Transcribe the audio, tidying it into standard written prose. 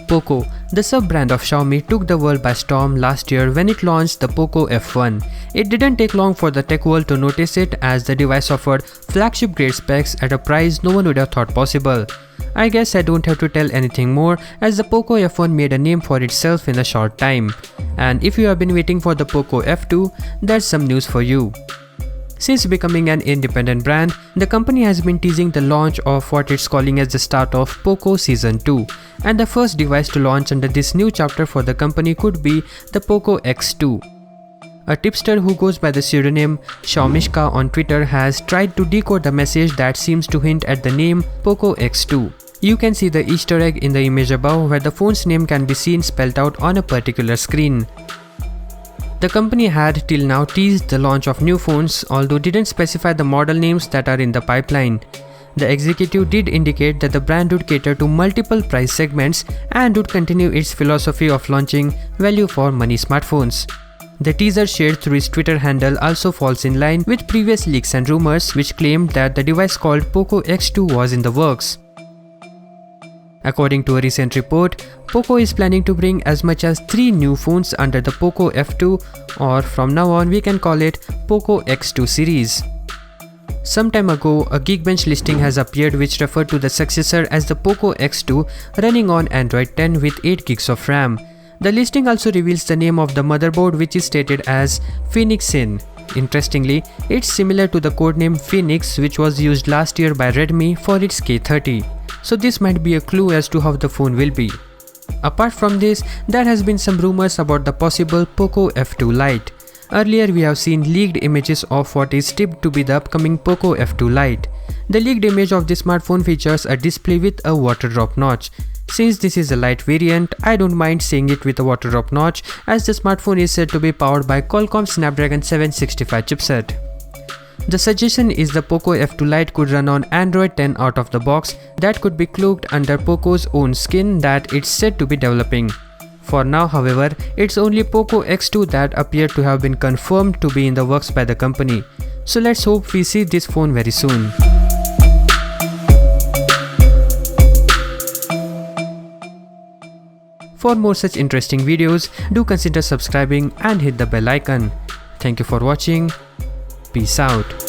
Poco, the sub-brand of Xiaomi, took the world by storm last year when it launched the Poco F1. It didn't take long for the tech world to notice it, as the device offered flagship-grade specs at a price no one would have thought possible. I guess I don't have to tell anything more, as the Poco F1 made a name for itself in a short time. And if you have been waiting for the Poco F2, that's some news for you. Since becoming an independent brand, the company has been teasing the launch of what it's calling as the start of Poco Season 2, and the first device to launch under this new chapter for the company could be the Poco X2. A tipster who goes by the pseudonym Xiaomishka on Twitter has tried to decode the message that seems to hint at the name Poco X2. You can see the Easter egg in the image above, where the phone's name can be seen spelled out on a particular screen. The company had till now teased the launch of new phones, although didn't specify the model names that are in the pipeline. The executive did indicate that the brand would cater to multiple price segments and would continue its philosophy of launching value for money smartphones. The teaser shared through its Twitter handle also falls in line with previous leaks and rumors which claimed that the device called Poco X2 was in the works. According to a recent report, Poco is planning to bring as much as 3 new phones under the Poco F2, or from now on we can call it Poco X2 series. Some time ago, a Geekbench listing has appeared which referred to the successor as the Poco X2 running on Android 10 with 8 gigs of RAM. The listing also reveals the name of the motherboard, which is stated as Phoenixin. Interestingly, it's similar to the codename Phoenix which was used last year by Redmi for its K30. So this might be a clue as to how the phone will be. Apart from this, there has been some rumors about the possible Poco F2 Lite. Earlier we have seen leaked images of what is tipped to be the upcoming Poco F2 Lite. The leaked image of this smartphone features a display with a water drop notch. Since this is a light variant, I don't mind seeing it with a water drop notch, as the smartphone is said to be powered by Qualcomm Snapdragon 765 chipset. The suggestion is the Poco F2 Lite could run on Android 10 out of the box, that could be cloaked under Poco's own skin that it's said to be developing. For now, however, it's only Poco X2 that appear to have been confirmed to be in the works by the company. So let's hope we see this phone very soon. For more such interesting videos, do consider subscribing and hit the bell icon. Thank you for watching. Peace out.